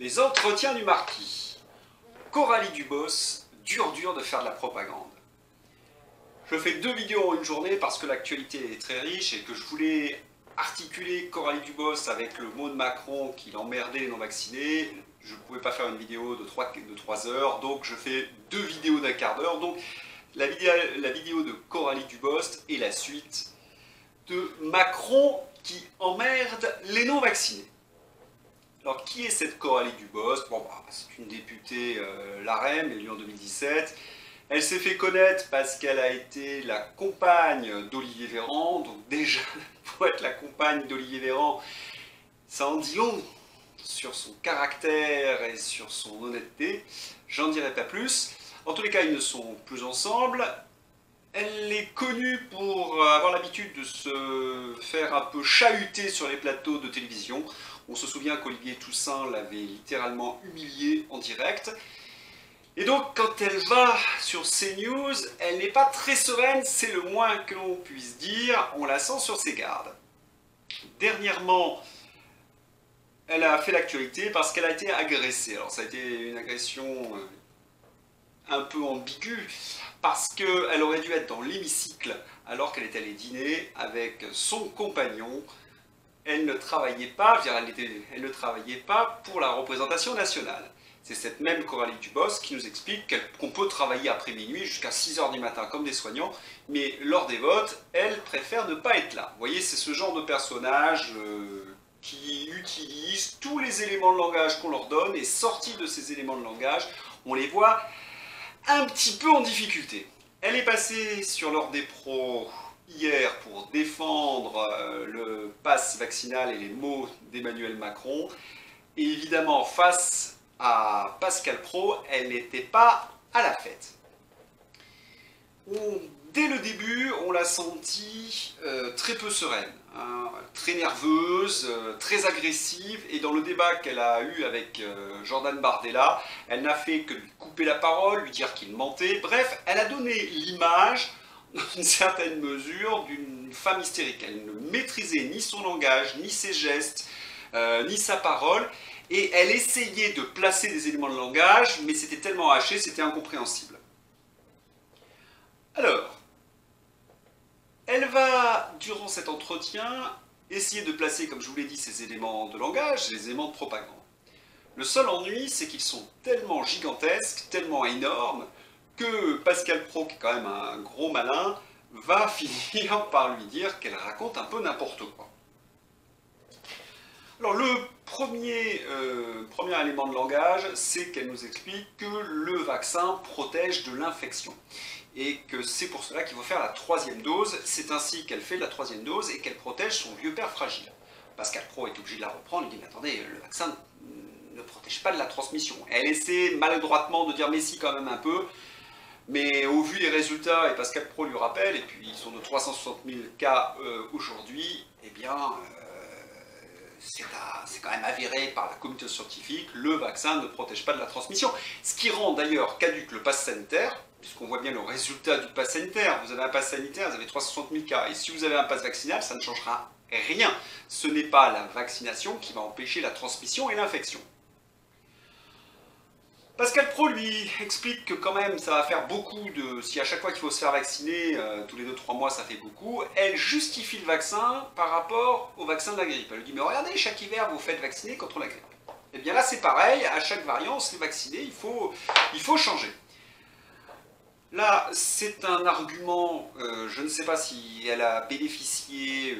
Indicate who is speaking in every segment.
Speaker 1: Les entretiens du marquis. Coralie Dubos, dur de faire de la propagande. Je fais 2 vidéos en une journée parce que l'actualité est très riche et que je voulais articuler Coralie Dubos avec le mot de Macron qui l'emmerdait les non-vaccinés. Je ne pouvais pas faire une vidéo de 3 heures, donc je fais 2 vidéos d'1 quart d'heure. Donc la vidéo de Coralie Dubos est la suite de Macron qui emmerde les non-vaccinés. Alors, qui est cette Coralie Dubos? Bon, c'est une députée LaREM, élue en 2017. Elle s'est fait connaître parce qu'elle a été la compagne d'Olivier Véran. Donc déjà, pour être la compagne d'Olivier Véran, ça en dit long sur son caractère et sur son honnêteté. J'en dirai pas plus. En tous les cas, ils ne sont plus ensemble. Elle est connue pour avoir l'habitude de se faire un peu chahuter sur les plateaux de télévision. On se souvient qu'Olivier Toussaint l'avait littéralement humiliée en direct. Et donc, quand elle va sur CNews, elle n'est pas très sereine, c'est le moins que l'on puisse dire. On la sent sur ses gardes. Dernièrement, elle a fait l'actualité parce qu'elle a été agressée. Alors, ça a été une agression un peu ambiguë, parce qu'elle aurait dû être dans l'hémicycle alors qu'elle est allée dîner avec son compagnon. Elle ne travaillait pas, elle ne travaillait pas pour la représentation nationale. C'est cette même Coralie Dubos qui nous explique qu'on peut travailler après minuit jusqu'à 6 h du matin comme des soignants, mais lors des votes, elle préfère ne pas être là. Vous voyez, c'est ce genre de personnage qui utilise tous les éléments de langage qu'on leur donne, et sortis de ces éléments de langage, on les voit un petit peu en difficulté. Elle est passée sur l'Ordre des pros hier pour défendre le pass vaccinal et les mots d'Emmanuel Macron. Et évidemment, face à Pascal Praud, elle n'était pas à la fête. Dès le début, on l'a sentie très peu sereine, hein, très nerveuse, très agressive, et dans le débat qu'elle a eu avec Jordan Bardella, elle n'a fait que lui couper la parole, lui dire qu'il mentait. Bref, elle a donné l'image, dans une certaine mesure, d'une femme hystérique. Elle ne maîtrisait ni son langage, ni ses gestes, ni sa parole, et elle essayait de placer des éléments de langage, mais c'était tellement haché, c'était incompréhensible. Alors, elle va, durant cet entretien, essayer de placer, comme je vous l'ai dit, ces éléments de langage, les éléments de propagande. Le seul ennui, c'est qu'ils sont tellement gigantesques, tellement énormes, que Pascal Praud, qui est quand même un gros malin, va finir par lui dire qu'elle raconte un peu n'importe quoi. Alors le premier élément de langage, c'est qu'elle nous explique que le vaccin protège de l'infection. Et que c'est pour cela qu'il faut faire la 3e dose. C'est ainsi qu'elle fait la 3e dose et qu'elle protège son vieux père fragile. Pascal Praud est obligé de la reprendre, il dit « Mais attendez, le vaccin ne protège pas de la transmission ». Elle essaie maladroitement de dire « Mais si, quand même un peu ». Mais au vu des résultats, et Pascal Praud lui rappelle, et puis ils sont de 360 000 cas aujourd'hui, eh bien, c'est quand même avéré par la communauté scientifique, le vaccin ne protège pas de la transmission. Ce qui rend d'ailleurs caduque le pass sanitaire, puisqu'on voit bien le résultat du pass sanitaire. Vous avez un pass sanitaire, vous avez 360 000 cas. Et si vous avez un pass vaccinal, ça ne changera rien. Ce n'est pas la vaccination qui va empêcher la transmission et l'infection. Pascal Praud lui explique que quand même ça va faire beaucoup de... Si à chaque fois qu'il faut se faire vacciner, tous les 2-3 mois ça fait beaucoup, elle justifie le vaccin par rapport au vaccin de la grippe. Elle lui dit mais regardez, chaque hiver vous faites vacciner contre la grippe. Et bien là c'est pareil, à chaque variant on se fait vacciner, il faut changer. Là c'est un argument, je ne sais pas si elle a bénéficié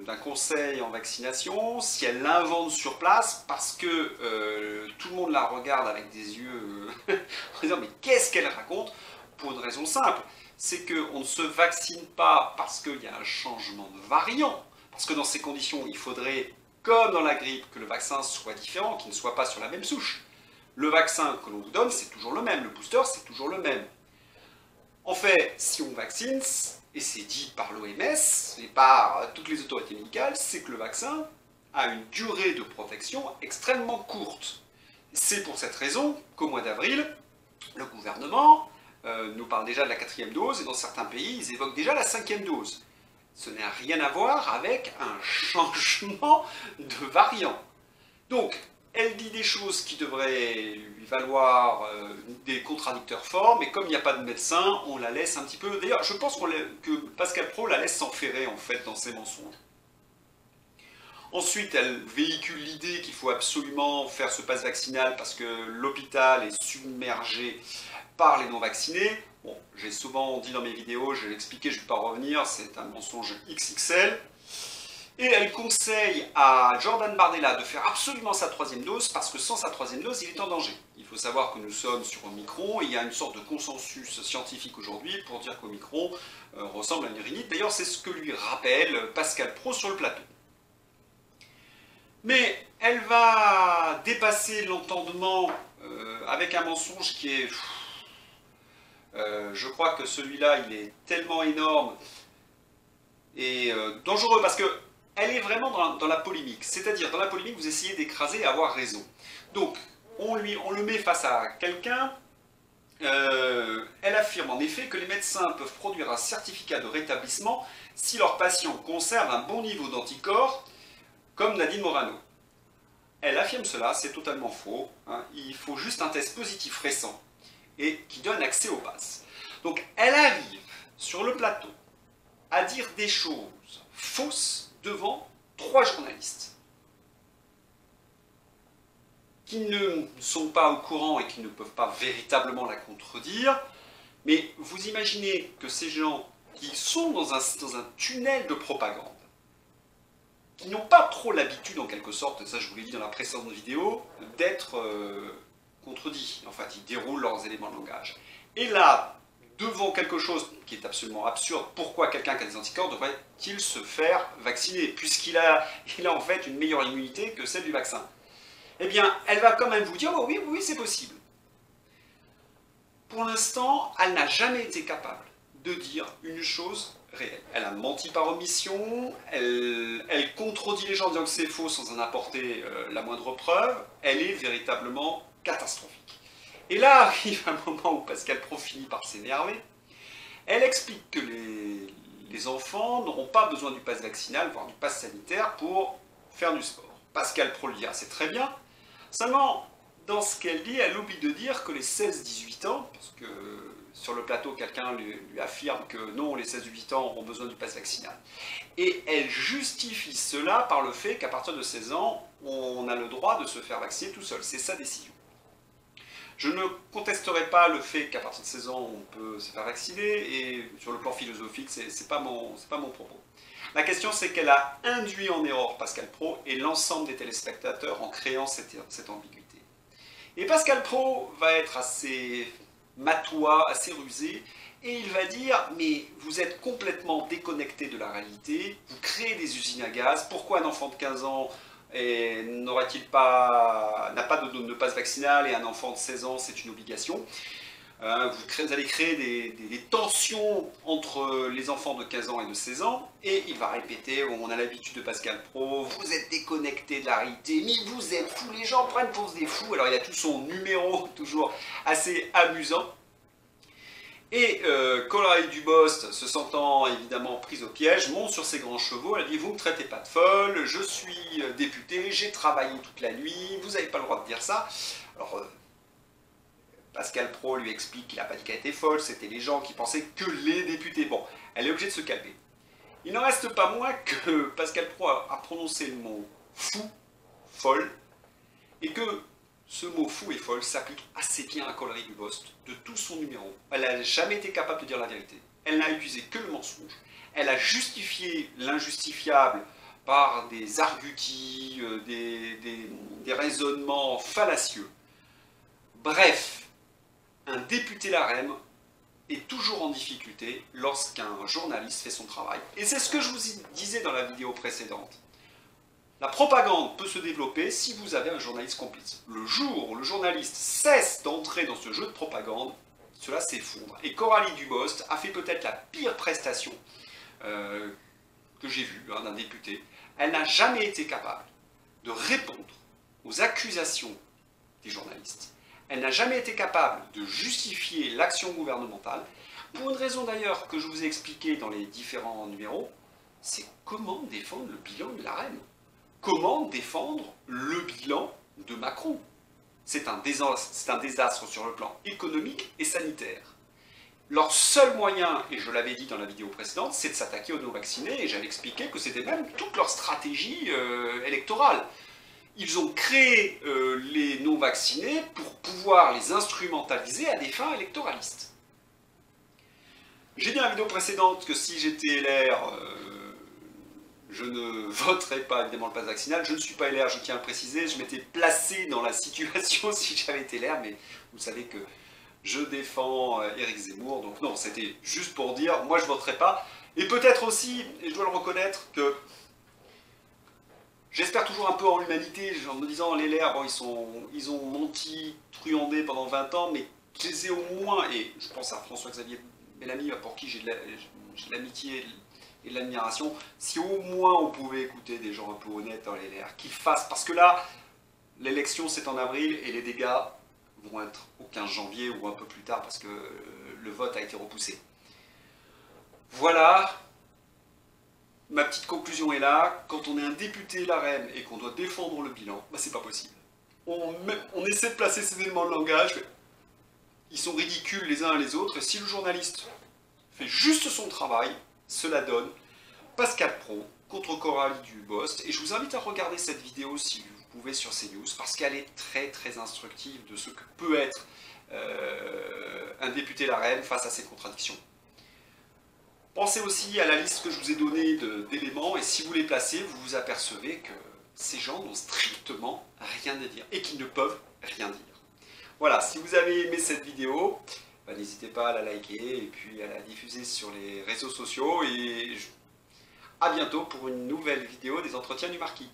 Speaker 1: d'un conseil en vaccination, si elle l'invente sur place, parce que tout le monde la regarde avec des yeux en disant mais qu'est-ce qu'elle raconte? Pour une raison simple, c'est qu'on ne se vaccine pas parce qu'il y a un changement de variant, parce que dans ces conditions il faudrait, comme dans la grippe, que le vaccin soit différent, qu'il ne soit pas sur la même souche. Le vaccin que l'on vous donne c'est toujours le même, le booster c'est toujours le même. En fait, si on vaccine, et c'est dit par l'OMS et par toutes les autorités médicales, c'est que le vaccin a une durée de protection extrêmement courte. C'est pour cette raison qu'au mois d'avril, le gouvernement nous parle déjà de la 4e dose, et dans certains pays, ils évoquent déjà la 5e dose. Ce n'a rien à voir avec un changement de variant. Donc, Elle dit des choses qui devraient lui valoir des contradicteurs forts, mais comme il n'y a pas de médecin, on la laisse un petit peu... D'ailleurs, je pense que Pascal Praud la laisse s'enferrer, en fait, dans ses mensonges. Ensuite, elle véhicule l'idée qu'il faut absolument faire ce pass vaccinal parce que l'hôpital est submergé par les non-vaccinés. Bon, j'ai souvent dit dans mes vidéos, je l'ai expliqué, je ne vais pas revenir, c'est un mensonge XXL. Et elle conseille à Jordan Bardella de faire absolument sa 3e dose parce que sans sa 3e dose, il est en danger. Il faut savoir que nous sommes sur Omicron et il y a une sorte de consensus scientifique aujourd'hui pour dire qu'Omicron ressemble à une rhinite. D'ailleurs, c'est ce que lui rappelle Pascal Praud sur le plateau. Mais elle va dépasser l'entendement avec un mensonge qui est... je crois que celui-là, il est tellement énorme et dangereux parce que elle est vraiment dans la polémique. C'est-à-dire, dans la polémique, vous essayez d'écraser et avoir raison. Donc, on le met face à quelqu'un. Elle affirme en effet que les médecins peuvent produire un certificat de rétablissement si leurs patients conservent un bon niveau d'anticorps, comme Nadine Morano. Elle affirme cela, c'est totalement faux. Hein. Il faut juste un test positif récent et qui donne accès au pass. Donc, elle arrive sur le plateau à dire des choses fausses devant 3 journalistes qui ne sont pas au courant et qui ne peuvent pas véritablement la contredire. Mais vous imaginez que ces gens qui sont dans un tunnel de propagande, qui n'ont pas trop l'habitude en quelque sorte, ça je vous l'ai dit dans la précédente vidéo, d'être contredits. En fait, ils déroulent leurs éléments de langage. Et là, devant quelque chose qui est absolument absurde, pourquoi quelqu'un qui a des anticorps devrait-il se faire vacciner, puisqu'il a en fait une meilleure immunité que celle du vaccin? Eh bien, elle va quand même vous dire, oh, oui, oui, c'est possible. Pour l'instant, elle n'a jamais été capable de dire une chose réelle. Elle a menti par omission, elle contredit les gens en disant que c'est faux sans en apporter la moindre preuve, elle est véritablement catastrophique. Et là arrive un moment où Pascal Praud finit par s'énerver. Elle explique que les enfants n'auront pas besoin du pass vaccinal, voire du pass sanitaire, pour faire du sport. Pascal Praud le dit, c'est très bien. Seulement, dans ce qu'elle dit, elle oublie de dire que les 16-18 ans, parce que sur le plateau, quelqu'un lui affirme que non, les 16-18 ans auront besoin du pass vaccinal. Et elle justifie cela par le fait qu'à partir de 16 ans, on a le droit de se faire vacciner tout seul. C'est sa décision. Je ne contesterai pas le fait qu'à partir de 16 ans, on peut se faire vacciner, et sur le plan philosophique, c'est pas mon propos. La question, c'est qu'elle a induit en erreur Pascal Praud et l'ensemble des téléspectateurs en créant cette ambiguïté. Et Pascal Praud va être assez matois, assez rusé, et il va dire « mais vous êtes complètement déconnecté de la réalité, vous créez des usines à gaz, pourquoi un enfant de 15 ans n'a pas de passe vaccinal et un enfant de 16 ans c'est une obligation. Vous allez créer des tensions entre les enfants de 15 ans et de 16 ans, et il va répéter, on a l'habitude de Pascal Praud, vous êtes déconnecté de la réalité, mais vous êtes fous, les gens prennent pour des fous. Alors il y a tout son numéro, toujours assez amusant. Et Coralie Dubost, se sentant évidemment prise au piège, monte sur ses grands chevaux, elle dit « vous ne me traitez pas de folle, je suis députée, j'ai travaillé toute la nuit, vous n'avez pas le droit de dire ça ». Alors Pascal Praud lui explique qu'il n'a pas dit qu'elle était folle, c'était les gens qui pensaient que les députés. Bon, elle est obligée de se calmer. Il n'en reste pas moins que Pascal Praud a prononcé le mot « fou »,« folle », et que ce mot fou et folle s'applique assez bien à Coralie Dubost de tout son numéro. Elle n'a jamais été capable de dire la vérité. Elle n'a utilisé que le mensonge. Elle a justifié l'injustifiable par des arguties, des raisonnements fallacieux. Bref, un député LaREM est toujours en difficulté lorsqu'un journaliste fait son travail. Et c'est ce que je vous disais dans la vidéo précédente. La propagande peut se développer si vous avez un journaliste complice. Le jour où le journaliste cesse d'entrer dans ce jeu de propagande, cela s'effondre. Et Coralie Dubost a fait peut-être la pire prestation que j'ai vue d'un député. Elle n'a jamais été capable de répondre aux accusations des journalistes. Elle n'a jamais été capable de justifier l'action gouvernementale, pour une raison d'ailleurs que je vous ai expliquée dans les différents numéros, c'est comment défendre le bilan de l'AREM. Comment défendre le bilan de Macron. C'est un désastre sur le plan économique et sanitaire. Leur seul moyen, et je l'avais dit dans la vidéo précédente, c'est de s'attaquer aux non-vaccinés, et j'avais expliqué que c'était même toute leur stratégie électorale. Ils ont créé les non-vaccinés pour pouvoir les instrumentaliser à des fins électoralistes. J'ai dit dans la vidéo précédente que si j'étais LR, je ne voterais pas évidemment le pass vaccinal. Je ne suis pas LR, je tiens à le préciser. Je m'étais placé dans la situation si j'avais été LR, mais vous savez que je défends Éric Zemmour. Donc non, c'était juste pour dire, moi je ne voterai pas. Et peut-être aussi, et je dois le reconnaître, que j'espère toujours un peu en l'humanité, en me disant les LR, bon, ils ont menti, truandé pendant 20 ans, mais qu'ils aient au moins, et je pense à François-Xavier Bellamy, pour qui j'ai de l'amitié et de l'admiration, si au moins on pouvait écouter des gens un peu honnêtes dans les LR, qu'ils fassent, parce que là, l'élection c'est en avril et les dégâts vont être au 15 janvier ou un peu plus tard parce que le vote a été repoussé. Voilà, ma petite conclusion est là. Quand on est un député LaREM et qu'on doit défendre le bilan, bah c'est pas possible. On essaie de placer ces éléments de langage, ils sont ridicules les uns les autres, et si le journaliste fait juste son travail, cela donne Pascal Praud contre Coralie Dubost, et je vous invite à regarder cette vidéo si vous pouvez sur CNews, parce qu'elle est très très instructive de ce que peut être un député LaREM face à ces contradictions. Pensez aussi à la liste que je vous ai donnée d'éléments, et si vous les placez, vous vous apercevez que ces gens n'ont strictement rien à dire, et qu'ils ne peuvent rien dire. Voilà, si vous avez aimé cette vidéo, bah, n'hésitez pas à la liker, et puis à la diffuser sur les réseaux sociaux, et à bientôt pour une nouvelle vidéo des Entretiens du Marquis.